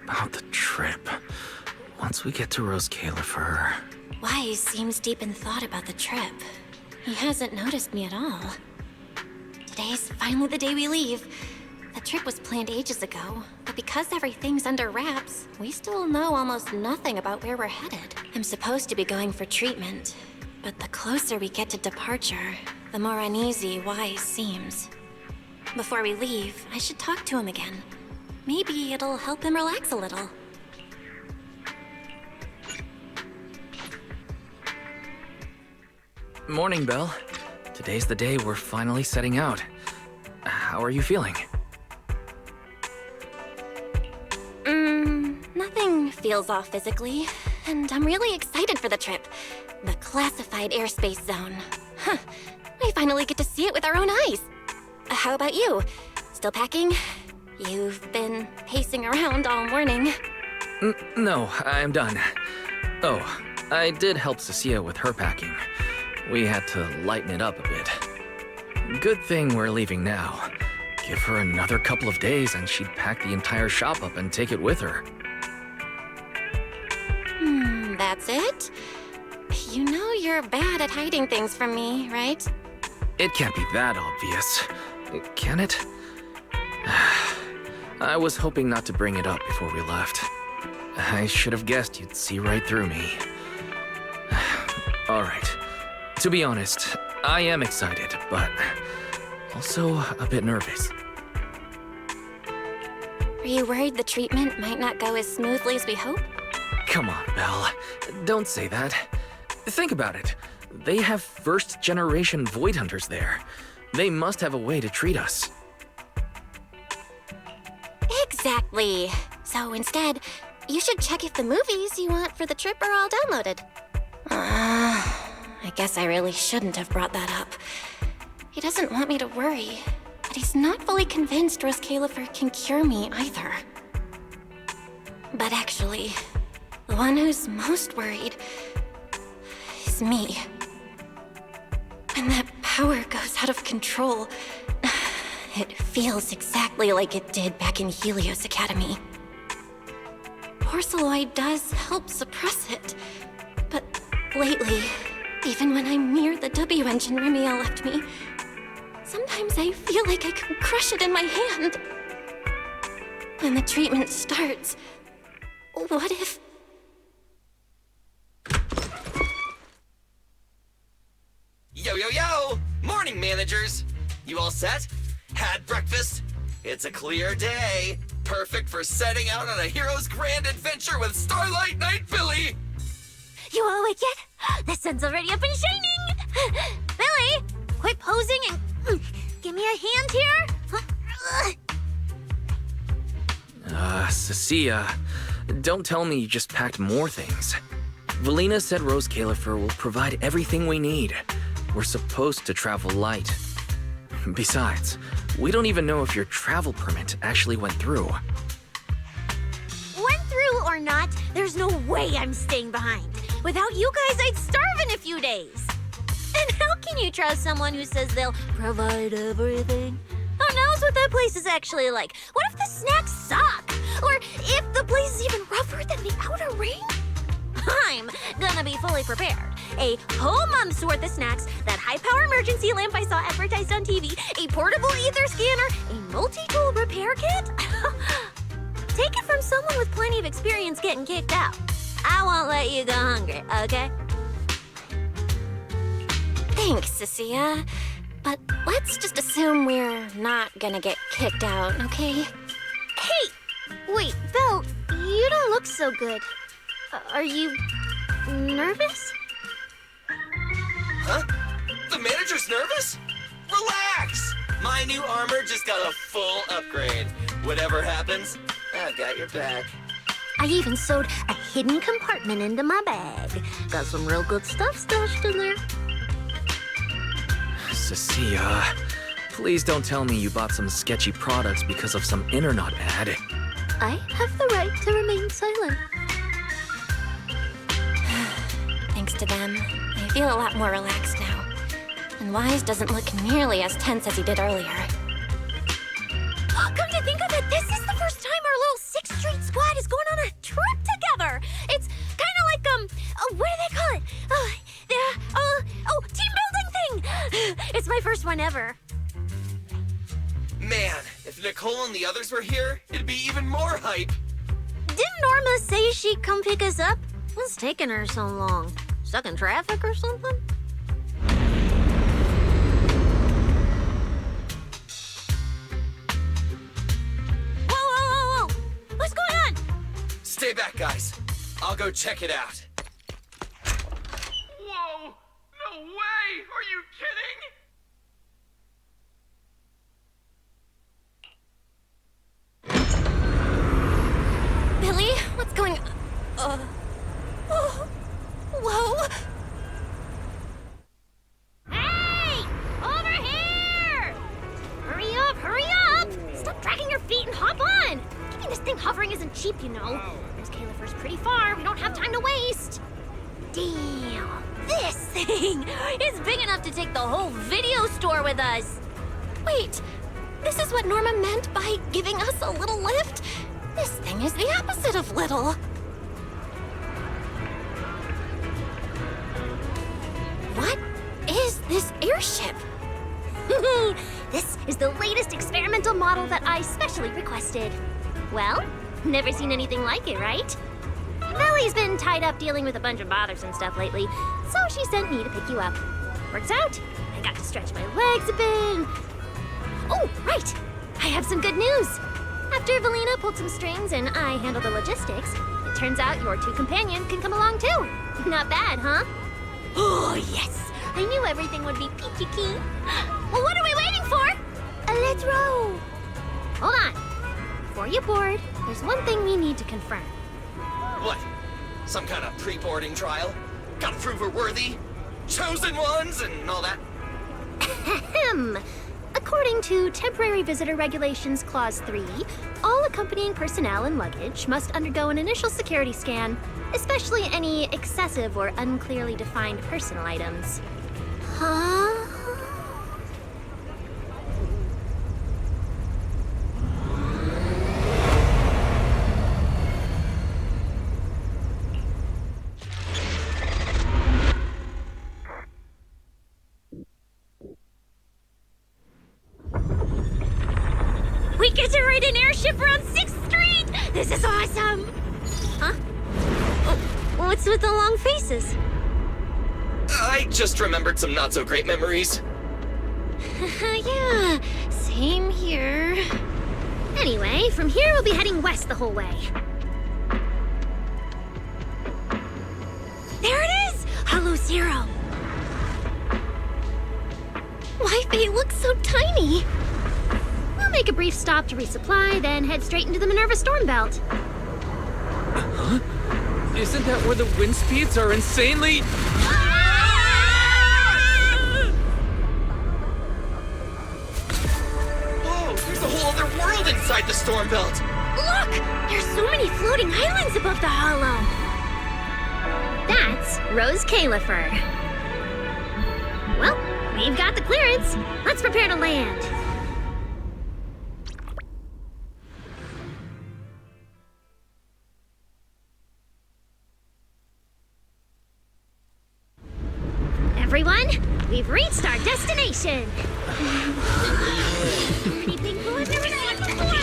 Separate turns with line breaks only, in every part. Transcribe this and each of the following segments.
About the trip. Once we get to Roscaelifer...
Wise seems deep in thought about the trip. He hasn't noticed me at all. Today's finally the day we leave. The trip was planned ages ago, but because everything's under wraps, we still know almost nothing about where we're headed. I'm supposed to be going for treatment, but the closer we get to departure, the more uneasy Wise seems. Before we leave, I should talk to him again. Maybe it'll help him relax a little.
Morning, Belle. Today's the day we're finally setting out. How are you feeling?
Nothing feels off physically, and I'm really excited for the trip. The classified airspace zone. Huh, we finally get to see it with our own eyes. How about you? Still packing? You've been pacing around all morning.
No, I'm done. Oh, I did help Cecilia with her packing. We had to lighten it up a bit. Good thing we're leaving now. Give her another couple of days and she'd pack the entire shop up and take it with her.
That's it? You know you're bad at hiding things from me, right?
It can't be that obvious, can it? I was hoping not to bring it up before we left. I should have guessed you'd see right through me. All right. To be honest, I am excited, but also a bit nervous.
Are you worried the treatment might not go as smoothly as we hope?
Come on, Belle. Don't say that. Think about it. They have first-generation Void Hunters there. They must have a way to treat us.
Exactly. So instead, you should check if the movies you want for the trip are all downloaded. I guess I really shouldn't have brought that up. He doesn't want me to worry, but he's not fully convinced Roscaelifer can cure me either. But actually, the one who's most worried is me. When that power goes out of control, it feels exactly like it did back in Helios Academy. Porceloid does help suppress it, but lately, even when I'm near the W engine Remia left me, sometimes I feel like I can crush it in my hand. When the treatment starts, what if...
Yo, yo, yo! Morning, managers! You all set? Had breakfast? It's a clear day. Perfect for setting out on a hero's grand adventure with Starlight Knight Billy!
You all awake yet? The sun's already up and shining! Billy, quit posing and give me a hand here!
Cecilia, don't tell me you just packed more things. Valina said Roscaelifer will provide everything we need. We're supposed to travel light. Besides, we don't even know if your travel permit actually went through.
Went through or not, there's no way I'm staying behind. Without you guys, I'd starve in a few days. And how can you trust someone who says they'll provide everything? Who knows what that place is actually like? What if the snacks suck? Or if the place is even rougher than the outer ring? I'm gonna be fully prepared. A whole month's worth of snacks, that high-power emergency lamp I saw advertised on TV, a portable ether scanner, a multi-tool repair kit. Take it from someone with plenty of experience getting kicked out. I won't let you go hungry, okay?
Thanks, Cecilia. But let's just assume we're not gonna get kicked out, okay?
Hey! Wait, Belle, you don't look so good. Are you nervous?
Huh? The manager's nervous? Relax! My new armor just got a full upgrade. Whatever happens, I've got your back.
I even sewed a hidden compartment into my bag. Got some real good stuff stashed in there.
Cecilia, please don't tell me you bought some sketchy products because of some internet ad.
I have the right to remain silent.
to them, I feel a lot more relaxed now. And Wise doesn't look nearly as tense as he did earlier.
Come to think of it, this is the first time our little 6th Street squad is going on a trip together. It's kind of like, what do they call it? Team building thing. It's my first one ever.
Man, if Nicole and the others were here, it'd be even more hype.
Didn't Norma say she'd come pick us up? What's taking her so long? Stuck in traffic or something? Whoa! What's going on?
Stay back, guys. I'll go check it out. Whoa! No way! Are you kidding?
Billy, what's going on? Whoa!
Hey! Over here! Hurry up! Stop dragging your feet and hop on! Keeping this thing hovering isn't cheap, you know. Roscaelifer's pretty far. We don't have time to waste. Damn! This thing is big enough to take the whole video store with us.
Wait, this is what Norma meant by giving us a little lift? This thing is the opposite of little. What is this airship?
This is the latest experimental model that I specially requested. Well, never seen anything like it, right? Valley's been tied up dealing with a bunch of bothersome stuff lately, so she sent me to pick you up. Works out. I got to stretch my legs a bit. Oh, right! I have some good news. After Valina pulled some strings and I handled the logistics, it turns out your 2 companions can come along too. Not bad, huh? Oh, yes! I knew everything would be peachy keen. Well, what are we waiting for? Let's row! Hold on. Before you board, there's one thing we need to confirm.
What? Some kind of pre-boarding trial? Gotta prove we're worthy? Chosen ones and all that?
Ahem. According to Temporary Visitor Regulations Clause 3, all accompanying personnel and luggage must undergo an initial security scan, especially any excessive or unclearly defined personal items.
Huh?
We get to ride an airship around 6th Street! This is awesome! Huh? Oh, what's with the long faces?
I just remembered some not-so-great memories.
Yeah, same here.
Anyway, from here we'll be heading west the whole way. There it is! Hollow Zero!
Why they look so tiny?
We'll make a brief stop to resupply, then head straight into the Minerva Storm Belt.
Huh? Isn't that where the wind speeds are insanely...
Whoa, there's a whole other world inside the storm belt.
Look! There's so many floating islands above the hollow. That's Roscaelifer. Well, we've got the clearance. Let's prepare to land.
Oh,
Everyone, we've reached our destination. Pretty big pool I've never seen before.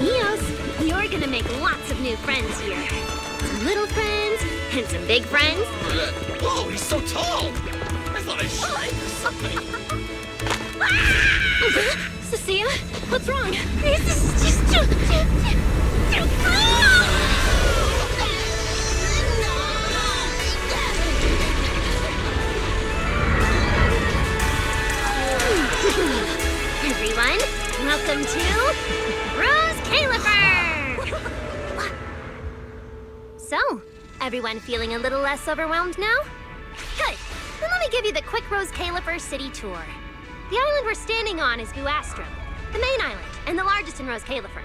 Eos, you're gonna make lots of new friends here. Some little friends and some big friends.
Whoa, he's so tall. I thought I shrank or something.
Cecilia, what's wrong?
This is just too Everyone, welcome to Roscaelifer! So, everyone feeling a little less overwhelmed now? Good. Then let me me give you the quick Roscaelifer city tour. The island we're standing on is Vuastrum, the main island, and the largest in Roscaelifer.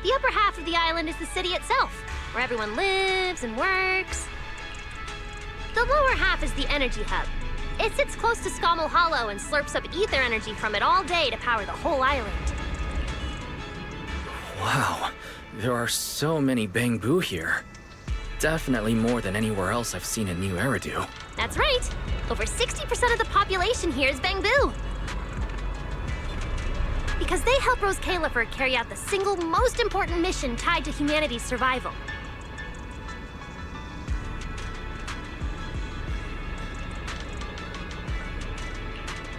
The upper half of the island is the city itself, where everyone lives and works. The lower half is the energy hub. It sits close to Scommel Hollow and slurps up ether energy from it all day to power the whole island.
Wow, there are so many Bangbu here. Definitely more than anywhere else I've seen in New Eridu.
That's right. Over 60% of the population here is Bangbu. Because they help Roscaelifer carry out the single most important mission tied to humanity's survival.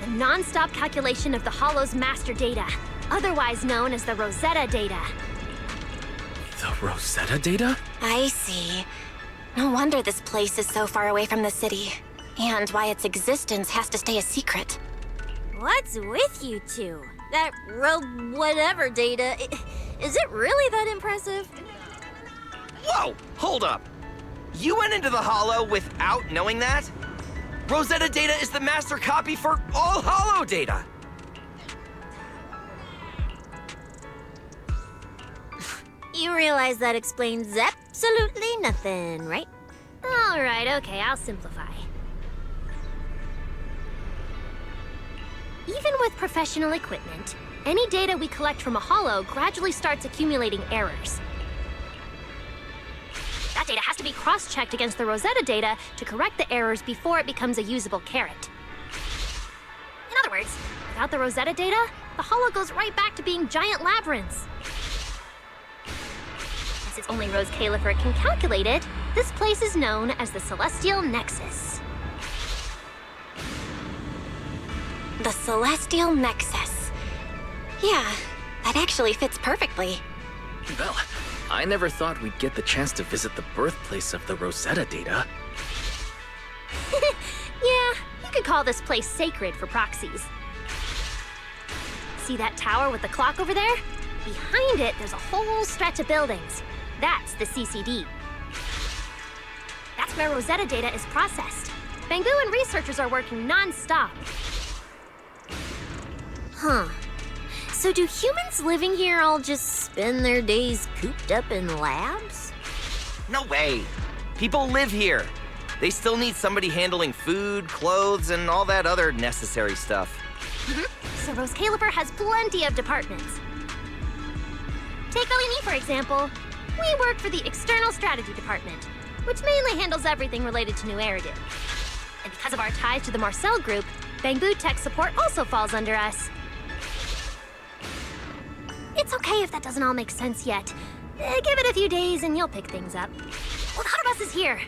The non-stop calculation of the Hollow's master data, otherwise known as the Rosetta data.
The Rosetta data?
I see. No wonder this place is so far away from the city. And why its existence has to stay a secret.
What's with you two? That whatever data, is it really that impressive?
Whoa! Hold up! You went into the Hollow without knowing that? Rosetta data is the master copy for all Hollow data!
You realize that explains absolutely nothing, right? All right, okay, I'll simplify. Even with professional equipment, any data we collect from a Hollow gradually starts accumulating errors. That data has to be cross-checked against the Rosetta data to correct the errors before it becomes a usable carrot. In other words, without the Rosetta data, the Hollow goes right back to being giant labyrinths. As it's only Roscaelifer can calculate it, this place is known as the Celestial Nexus.
The Celestial Nexus. Yeah, that actually fits perfectly.
Well, I never thought we'd get the chance to visit the birthplace of the Rosetta data.
Yeah, you could call this place sacred for proxies. See that tower with the clock over there? Behind it, there's a whole stretch of buildings. That's the CCD. That's where Rosetta data is processed. Bangbu and researchers are working non-stop. Huh. So do humans living here all just spend their days cooped up in labs?
No way! People live here. They still need somebody handling food, clothes, and all that other necessary stuff.
So Roscaelifer has plenty of departments. Take Ellie and me, for example. We work for the External Strategy Department, which mainly handles everything related to New Eridu. And because of our ties to the Marcel Group, Bangbu Tech Support also falls under us. It's okay if that doesn't all make sense yet. Give it a few days and you'll pick things up. Well, the Hutter Bus is here.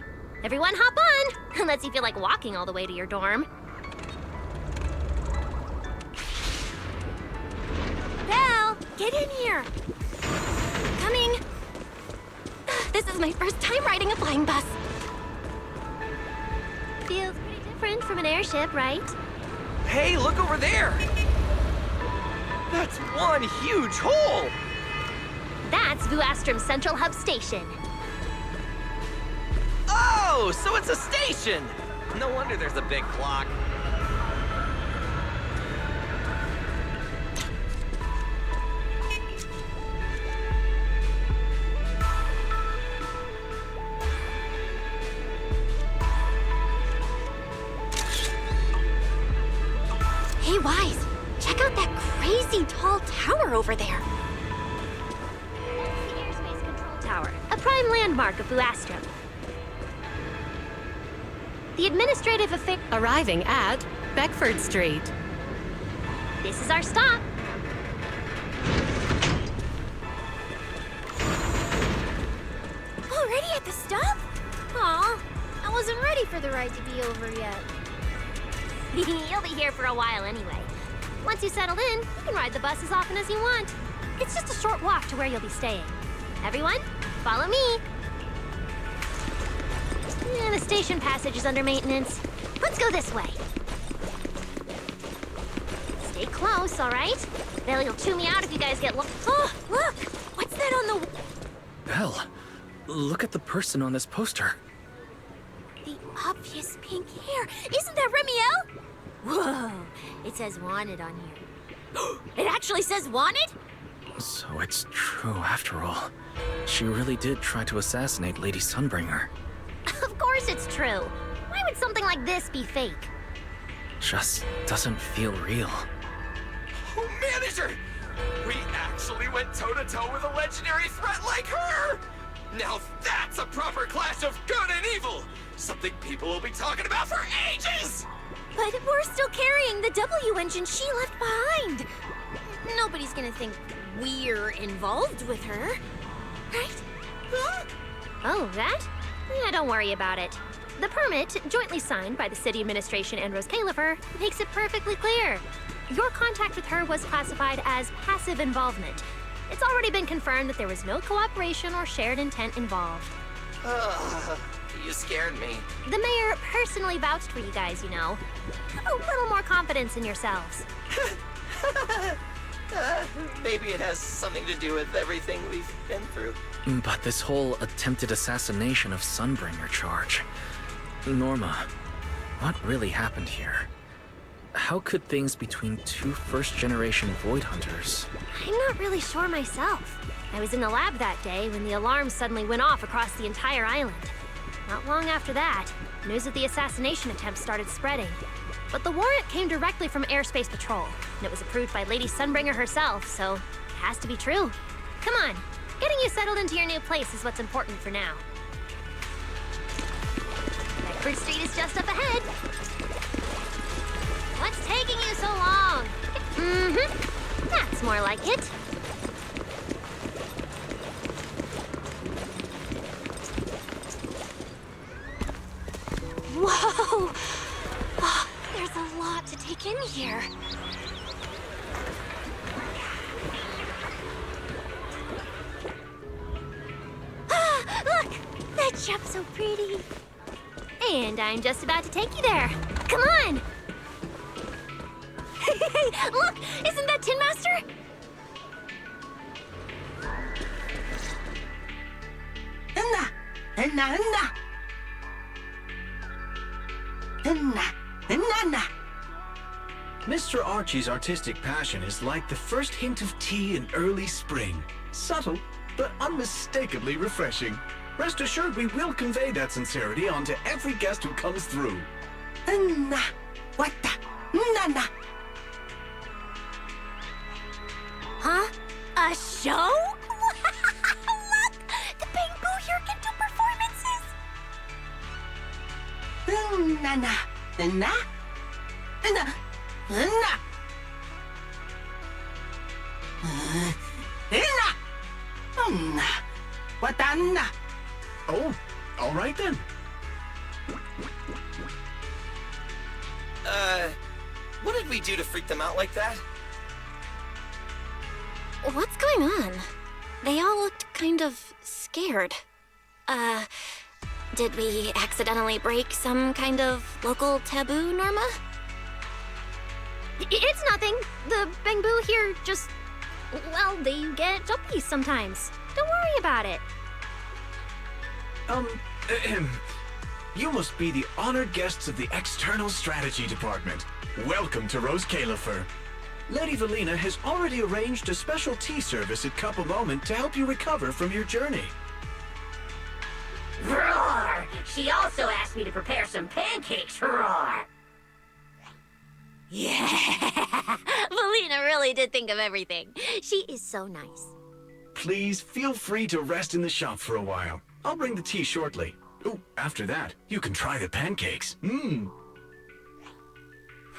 Everyone hop on, unless you feel like walking all the way to your dorm. Belle, get in here. Coming.
This is my first time riding a flying bus.
Feels pretty different from an airship, right?
Hey, look over there! That's one huge hole!
That's Vuastrum Central Hub Station.
Oh, so it's a station! No wonder there's a big clock.
Hey, Wise, check out that crazy tall tower over there.
That's the Airspace Control Tower, a prime landmark of Vuastrum. The administrative affair.
Arriving at Beckford Street.
This is our stop.
Already at the stop? Aw, I wasn't ready for the ride to be over yet.
You'll be here for a while anyway. Once you settled in, you can ride the bus as often as you want. It's just a short walk to where you'll be staying. Everyone, follow me. The station passage is under maintenance. Let's go this way. Stay close, all right? They'll chew me out if you guys get
Oh, look! What's that on the...
Belle, look at the person on this poster.
obvious pink hair. Isn't that Remiel? Whoa, it says wanted on here. It actually says wanted?
So it's true after all. She really did try to assassinate Lady Sunbringer.
Of course it's true. Why would something like this be fake?
Just doesn't feel real.
Oh, manager! We actually went toe-to-toe with a legendary threat like her! Now that's a proper clash of good and evil! Something people will be talking about for ages!
But we're still carrying the W engine she left behind. Nobody's gonna think we're involved with her, right?
Huh?
Oh, that? Yeah, don't worry about it. The permit, jointly signed by the city administration and Roscaelifer, makes it perfectly clear. Your contact with her was classified as passive involvement. It's already been confirmed that there was no cooperation or shared intent involved.
You scared me.
The mayor personally vouched for you guys, you know. Have a little more confidence in yourselves.
Maybe it has something to do with everything we've been through.
But this whole attempted assassination of Sunbringer charge... Norma, what really happened here? How could things between two first-generation Void Hunters...
I'm not really sure myself. I was in the lab that day when the alarm suddenly went off across the entire island. Not long after that, news of the assassination attempt started spreading. But the warrant came directly from Airspace Patrol, and it was approved by Lady Sunbringer herself, so it has to be true. Come on, getting you settled into your new place is what's important for now. Bedford Street is just up ahead. What's taking you so long? Mm-hmm, that's more like it.
Whoa! Oh, there's a lot to take in here. Ah, look! That shop's so pretty.
And I'm just about to take you there. Come on!
Hey, look! Isn't that Tin Master?
Mr. Archie's artistic passion is like the first hint of tea in early spring. Subtle, but unmistakably refreshing. Rest assured we will convey that sincerity onto every guest who comes through.
Huh? A show? Look! The Bamboo here can do performances!
Oh, all right then.
What did we do to freak them out like that?
What's going on? They all looked kind of scared. Did we accidentally break some kind of local taboo, Norma?
It's nothing. The Bamboo here just... well, they get jumpy sometimes. Don't worry about it.
You must be the honored guests of the External Strategy Department. Welcome to Roscaelifer. Lady Valina has already arranged a special tea service at Cup a Moment to help you recover from your journey.
Roar! She also asked me to prepare some pancakes, roar!
Yeah! Valina really did think of everything. She is so nice.
Please feel free to rest in the shop for a while. I'll bring the tea shortly. Oh, after that, you can try the pancakes.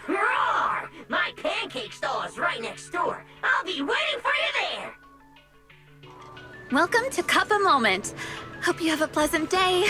Roar! My pancake stall is right next door. I'll be waiting for you there!
Welcome to Cup a Moment. Hope you have a pleasant day.